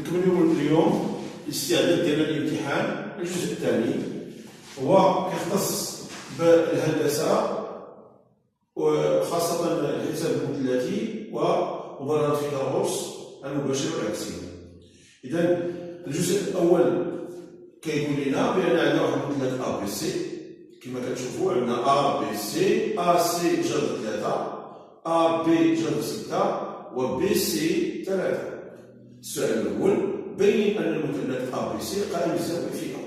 نكملوا اليوم الاستعداد ديال الامتحان. الجزء الثاني هو كيختص بالهندسه وخاصه الحساب المثلثي ومبرهنات فيثاغورس المباشر والعكسيه. اذا الجزء الاول كيقول لنا بان عندنا واحد المثلث ا بي سي كما كتشوفوا. عندنا ا بي سي، ا سي جذر 3، ا بي جذر 6 و بي سي 3. السؤال الاول: بين ان المثلث ا بي سي قائم الزاويه في ا.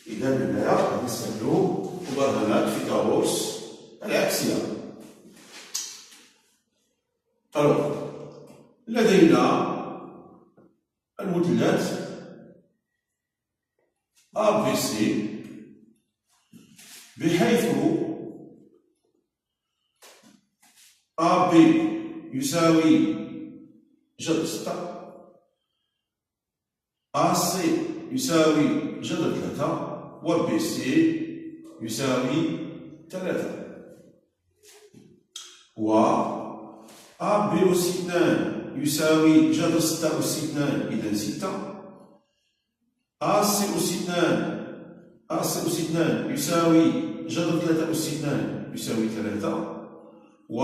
اذا هنايا غادي نستعملوا مبرهنات فيثاغورس العكسيه. لدينا المثلث ا بي سي بحيث ا بي يساوي جذر 6، ا سي يساوي جذر 3 و بي سي يساوي 3. و ا بي أس 2 يساوي جذر 6 أس 2 إذا 6. ا سي أس 2 يساوي جذر 3 أس 2 يساوي 3. و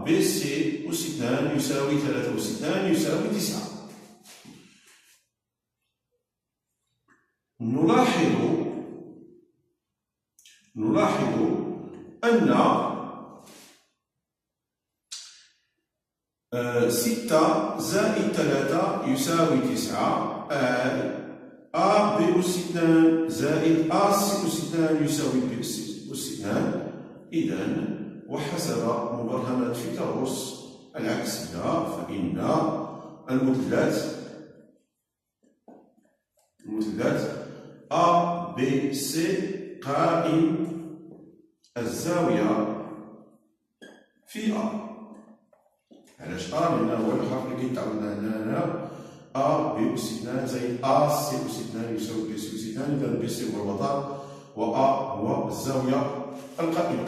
بي سي أس 2 يساوي 3 أس 2 يساوي 9. نلاحظ أن 6 زائد 3 يساوي 9. ا بي أس 2 زائد ا سي أس 2 يساوي بي أس 2. إذا وحسب مبرهنات فيثاغورس العكسية فإن المثلث ا بي سي قائم الزاوية في ا. علاش ا؟ لأن هو الحرف اللي كيتعاودنا هنا ا بي أس 2 زائد ا سي أس 2 يساوي بي سي أس 2. إذا بي سي هو الوتر و ا هو الزاوية القائمة.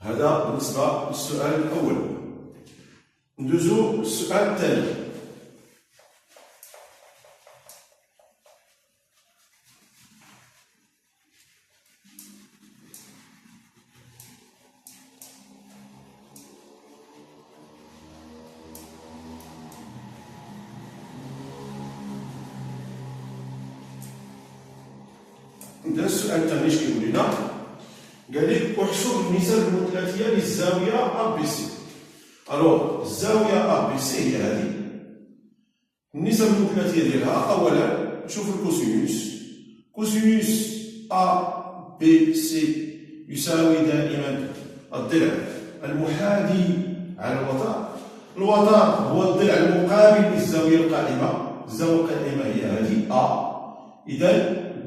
هذا بالنسبة للسؤال الأول. ندوزو للسؤال الثاني. نبدا السؤال الثاني. اش كيقول لنا؟ قال لك احسب النسب المثلثيه للزاويه ا بي سي. الزاويه ا بي سي هي هذه. النسب المثلثيه ديالها اولا نشوف الكوسينوس. كوسينوس ا بي سي يساوي دائما الضلع المحاذي على الوتر. الوتر هو الضلع المقابل للزاويه القائمه. الزاويه القائمه هي هذه ا. اذا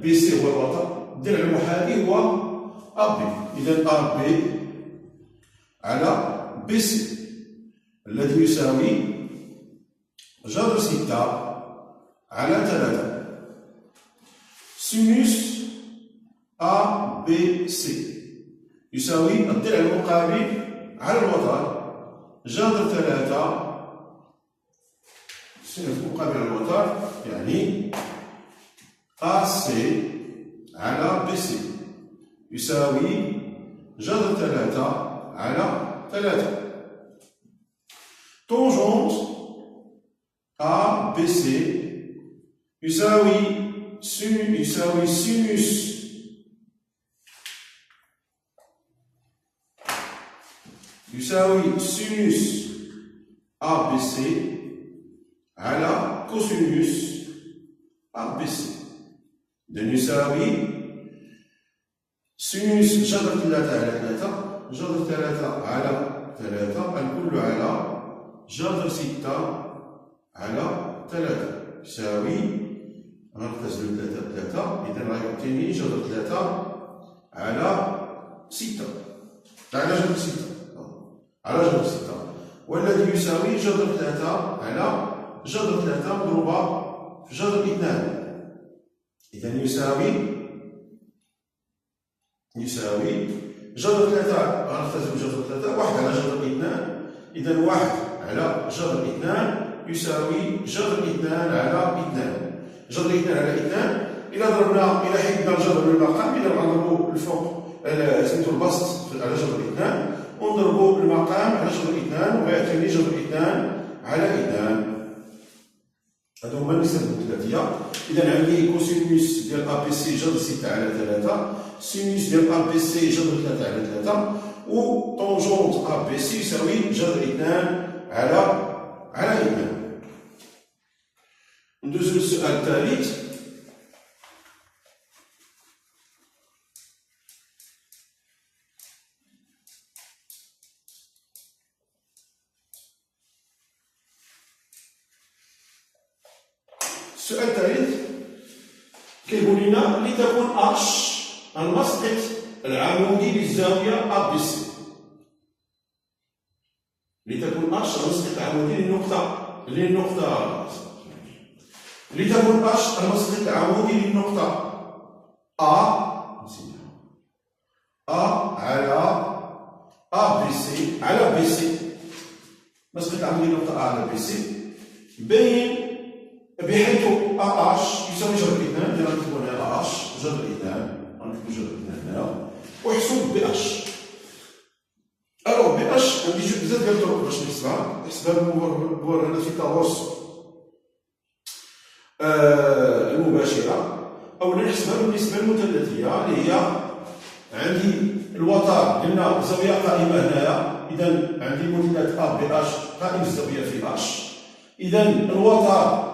بي سي هو الوتر، الضلع المحاذي هو ا بي. اذا ا بي على بي سي الذي يساوي جذر 6 على 3. سينوس ا بي سي يساوي الضلع المقابل على الوتر جذر 3 سينوس مقابل على الوتر يعني ا سي على بي سي يساوي جذر 3 على 3. طونجونت ا بي سي يساوي سينوس ا بي سي على كوسينوس ا بي سي. إذا يساوي سينوس جذر 3 على 3 جذر 3 على 3 الكل على جذر 6 على 3 يساوي غنختزلو 3 ب 3. إذا غيعطيني جذر 3 على 6 على جذر 6 والذي يساوي جذر 3 على جذر 3 مضروبة في جذر 2. إذا يساوي جذر 3 غنختزلو جذر 3 1 على جذر 2. إذا 1 على جذر 2 يساوي جذر 2 على 2. جذر 2 على 2 إلا ضربنا إلا حيدنا الجذر من المقام، إلا نضربو الفوق سميتو البسط على جذر 2 ونضربو المقام على جذر 2 وغيعطيني جذر 2 على 2. هادو هما النسب المثلثية. إذا عندي كوسينوس ديال أ بي سي جذر 6 على 3، سينوس ديال أ بي سي جذر 3 على 3، و طونجونت أ بي سي يساوي جذر 2 على 2. ندوزو للسؤال الثالث. السؤال الثالث كيقول لنا لتكون اش المسقط العمودي للزاويه ا بي سي. لتكون اش المسقط العمودي للنقطه لتكون اش المسقط العمودي للنقطه على ا بي سي على بي سي. مسقط العمودي للنقطه على بي سي بين بحيث اش يساوي جذر 2. دير نكتبو هنا اش جذر 2، غنكتبو جذر 2 هنا، واحسب بي اش. الوغ بي اش عندي بزاف ديال الطرق باش نحسبها. نحسبها بمبرهنات فيثاغورس المباشره، اولا نحسبها بالنسبه المثلثيه اللي هي عندي الوتر قلنا الزاويه قائمه هنايا، اذا عندي المثلث ا بي اش قائم الزاويه في اش. اذا الوتر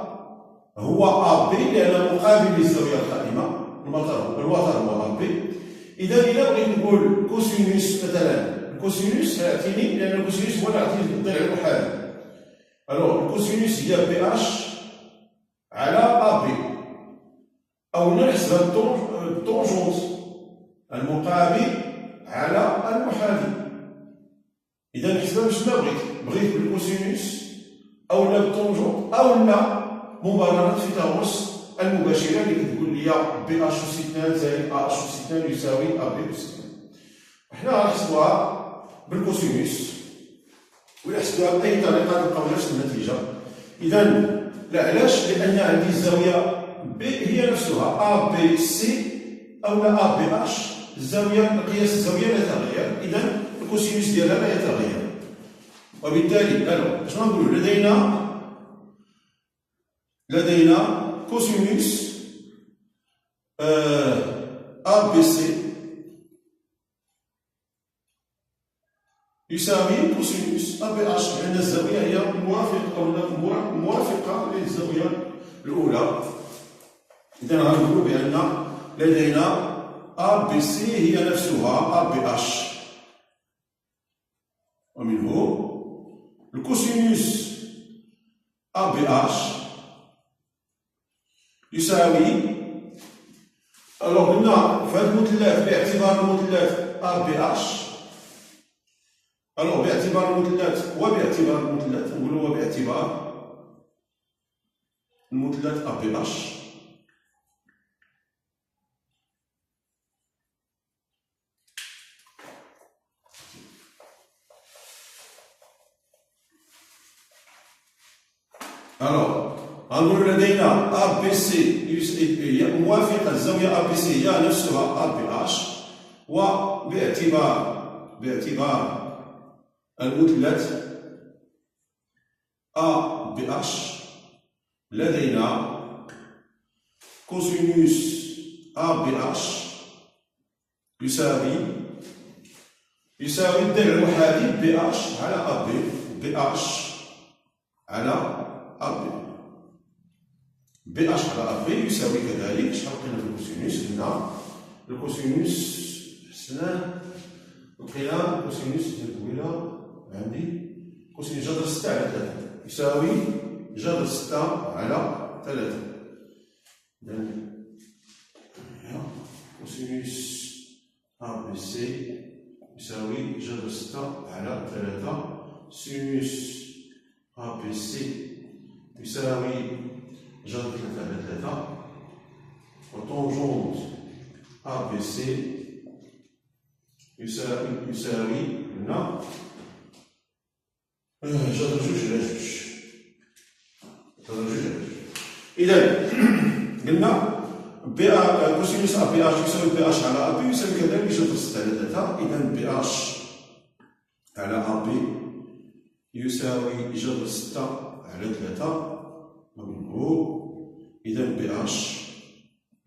هو ا بي لأنه مقابل للزاوية القائمة. الوتر هو ا بي. إذا إلا بغيت نقول كوسينوس مثلا، الكوسينوس يعطيني، لأن الكوسينوس هو اللي يعطيني الضلع المحاذي. ألوغ الكوسينوس هي بي اش على ا بي، أو نحسبها بالطونجونت المقابل على المحاذي. إذا نحسبها باش ما بغيت بالكوسينوس أو لا بالطونجونت أو لا مبرهنات فيثاغورس المباشرة اللي كتقول لي بي اش اس 2 زائد ا اش اس 2 يساوي ا بي اس 2. حنا غنحسبوها بالكوسينوس، ولا حسبوها بأي طريقة تلقاو نفس النتيجة. إذا علاش؟ لأن عندي الزاوية بي هي نفسها ا بي سي أو لا ا بي اش، الزاوية قياس الزاوية لا يتغير، إذا الكوسينوس ديالها لا يتغير. وبالتالي اش غنقولو؟ لدينا كوسينوس ا بي سي يساوي كوسينوس ا بي اش، لأن الزاوية هي موافقة للزاوية الأولى. إذا غنقولو بأن لدينا ا بي سي هي نفسها ا بي اش، ومنه الكوسينوس ا بي اش يساوي. قلنا في هذا المثلث باعتبار المثلث ا بي اش، باعتبار المثلث وباعتبار المثلث، نقولوا باعتبار المثلث ا بي اش غنقولوا لدينا ا بي سي هي موافقة، الزاوية ا بي سي هي نفسها ا بي اش، وباعتبار المثلث ا بي اش لدينا كوسينوس ا بي اش يساوي الضلع المحاذي بي اش على ا بي، بي اش على ا بي. بي اش على ا بي يساوي كذلك شحال لقينا في الكوسينوس؟ قلنا الكوسينوس حسناه، لقينا الكوسينوس ديال الطويله عندي كوسينوس جذر 6 على 3 يساوي جذر 6 على 3. إذا كوسينوس ا بي سي يساوي جذر 6 على 3، سينوس ا بي سي يساوي جذر 3 على 3، وطونجونت ا بي سي يساوي هنا جذر 2 على 2. إذا قلنا بي كوسينوس أ بي اش يساوي بي اش على أ بي يساوي كذلك جذر 6 على 3. إذا بي اش على أ بي يساوي جذر 6 على 3 مضروب. إذا بي اش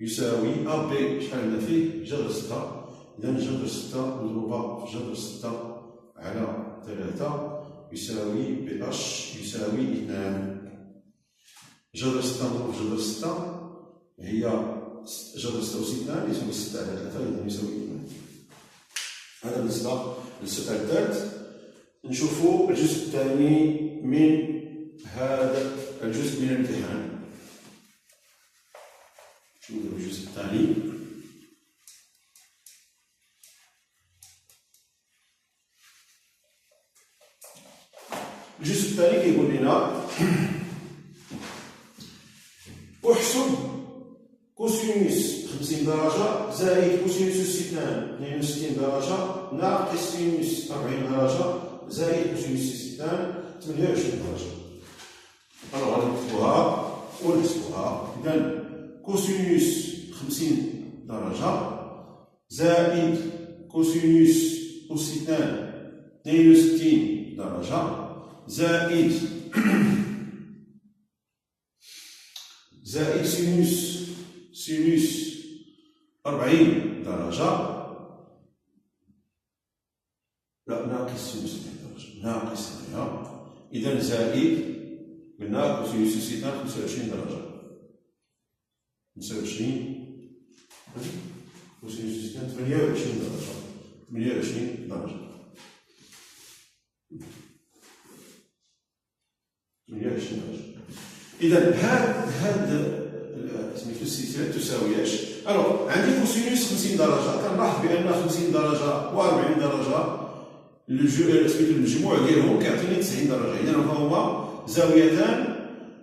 يساوي أ بي شحال عندنا فيه جذر 6. إذا جذر 6 مضروبة في جذر 6 على 3 يساوي بي اش يساوي 2. جذر 6 مضروب في جذر 6 هي جذر 6 أس 2 يساوي 6 على 3. إذا يساوي 2. هذا بالنسبة للسؤال الثالث. نشوفوا الجزء الثاني من هذا الجزء من الامتحان. نشوفوا الجزء الثاني. الجزء الثاني كيقول لنا احسب كوسينوس 50 درجة زائد كوسينوس أس 2 62 درجة ناقص سينوس 40 درجة زائد كوسينوس أس 2 28 درجة. ألوغ غادي نكتبوها ونحسبوها. إذا كوسينوس 50 درجة زائد كوسينوس أس 2 62 درجة زائد سينوس 40 درجة لا ناقص سينوس 40 درجة ناقص هنا. إذا زائد قلنا كوسينوس أس 2 25 درجة 25 كوسينوس أس 2 28 درجة 28 درجة 28 درجة. إذا هاد سميتو السلسلة تساوي اش؟ ألوغ عندي كوسينوس 50 درجة كنلاحظ بأن 50 درجة و 40 درجة سميتو المجموع ديالهم كيعطيني 90 درجة. إذا فهما زاويتان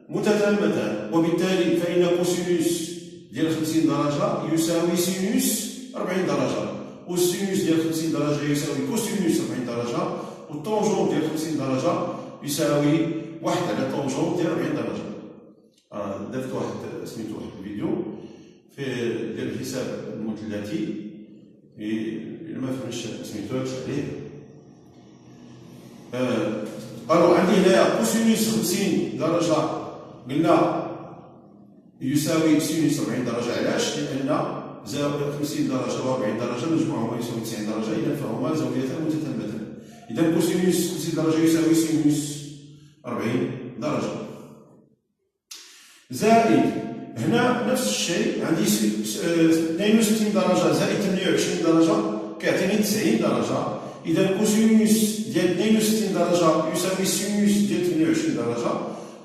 متتامتان وبالتالي فإن كوسينوس ديال 50 درجة يساوي سينوس 40 درجة والسينوس ديال 50 درجة يساوي كوسينوس 40 درجة والطونجون ديال 50 درجة يساوي 1 على طونجون ديال 40 درجة. درت واحد سميتو واحد الفيديو في ديال حساب المثلثي إلا ما فهمتش سميتو هادشي عليه. ألوغ عندي هنايا كوسينوس 50 درجة قلنا يساوي سينوس 40 درجة. علاش؟ لأن زاوية 50 درجة و 40 درجة مجموعهما يساوي 90 درجة. إذا فهما زاويتان متتامتان. إذا كوسينوس 50 درجة يساوي سينوس 40 درجة زائد هنا نفس الشيء عندي 62 درجة زائد 28 درجة كيعطيني 90 درجة. إذا كوسينوس ديال 62 درجة يساوي سينوس ديال 28 درجة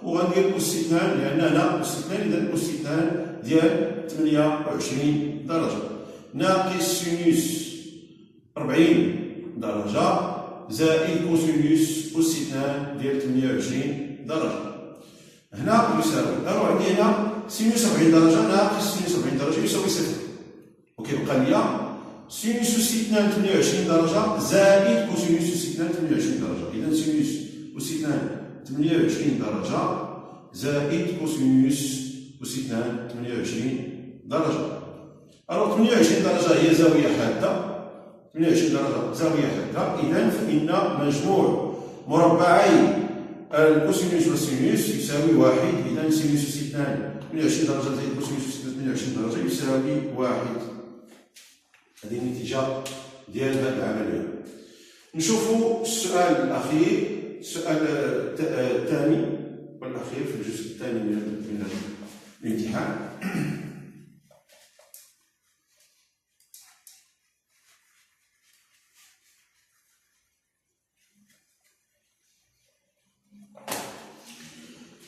وغندير أس 2 لأن هنا أس 2. إذا أس 2 ديال 28 درجة ناقص سينوس 40 درجة زائد كوسينوس أس 2 ديال 28 درجة. هنا يساوي ألوغ عندي هنا سينوس 40 درجة ناقص سينوس 40 درجة يساوي 0 وكيبقى ليا سينوس أس 2 28 درجة زائد كوسينوس أس 2 28 درجة. إذا سينوس أس 2 28 درجة زائد كوسينوس أس 2 28 درجة. ألوغ 28 درجة هي زاوية حادة 28 درجة زاوية حادة. إذا فإن مجموع مربعي الكوسينوس والسينوس يساوي 1. إذا سينوس أس 2 28 درجة زائد كوسينوس أس 2 28 درجة يساوي 1. هذه النتيجة ديال هذه العملية. نشوفوا السؤال الأخير السؤال الثاني والأخير في الجزء الثاني من الامتحان.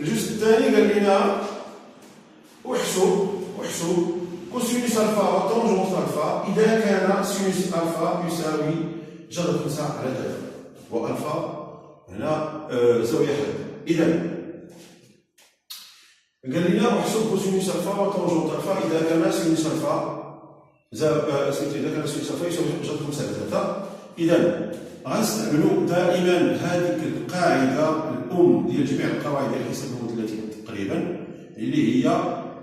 الجزء الثاني قال لنا احسب كوسينوس ألفا وطونجونس ألفا إذا كان سينوس ألفا يساوي جذر 5 على 3 وألفا هنا زاوية حادة. إذا قال لنا احسب كوسينوس ألفا وطونجونس ألفا إذا كان سينوس ألفا يساوي جذر 5 على 3. إذا غنستعملوا دائما هذيك القاعدة الأم ديال جميع القواعد ديال الحساب المثلثي تقريبا اللي هي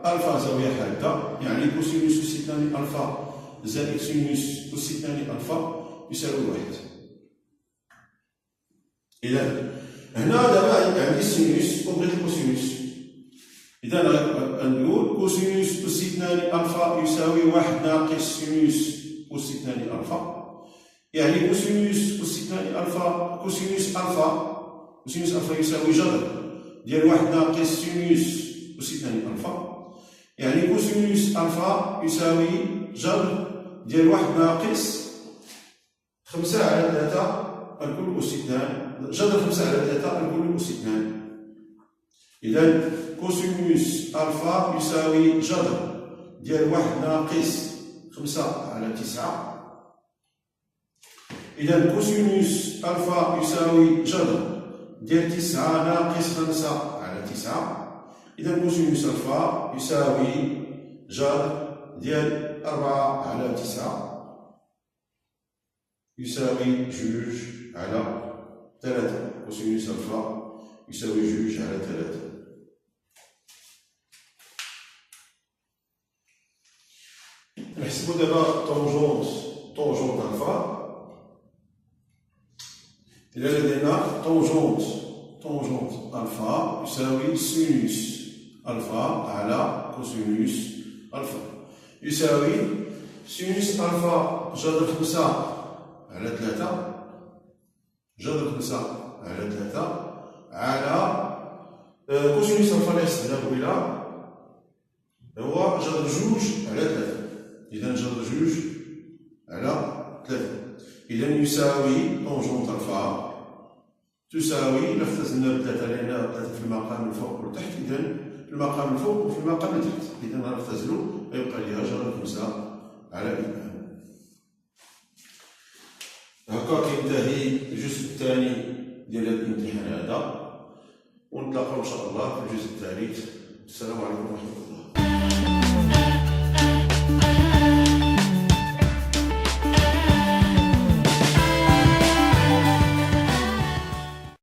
ألفا زاوية حادة، يعني كوسينوس أس اثنان ألفا زائد سينوس أس اثنان ألفا يساوي 1. إذا هنا دابا عندي السينوس وبغيت الكوسينوس، إذا غنقول كوسينوس أس اثنان ألفا يساوي 1 ناقص سينوس أس اثنان ألفا، يعني كوسينوس أس اثنان ألفا كوسينوس ألفا يساوي جذر ديال 1 ناقص سينوس أس اثنان ألفا، يعني كوسينوس ألفا يساوي جذر ديال 1 ناقص 5 على 3 الكل أس 2 جذر 5 على 3 الكل أس 2. إذا كوسينوس ألفا يساوي جذر ديال 1 ناقص 5 على 9. إذا كوسينوس ألفا يساوي جذر ديال 9 ناقص 5 على 9. إذا كوسينوس ألفا يساوي جذر ديال 4 على 9 يساوي 2 على 3. كوسينوس ألفا يساوي 2 على 3. نحسبو دابا طونجونت ألفا. إذا لدينا طونجونت ألفا يساوي سينوس ألفا على كوسينوس ألفا يساوي سينوس ألفا جذر 5 على 3 جذر 5 على 3 على كوسينوس ألفا اللي استخدمه إلى هو جذر 2 على 3. إذا جذر 2 على 3. إذا يساوي طونجونت ألفا تساوي إلا اختزلنا بثلاثة لأن 3 في المقام الفوق والتحت، إذا في المقام الفوق وفي المقام التحت، إذا غنختزلو غيبقى ليها جذر 5 على 2. هكا كينتهي الجزء الثاني ديال هذا الامتحان هذا، ونتلاقاو إن شاء الله في الجزء الثالث. السلام عليكم ورحمة الله.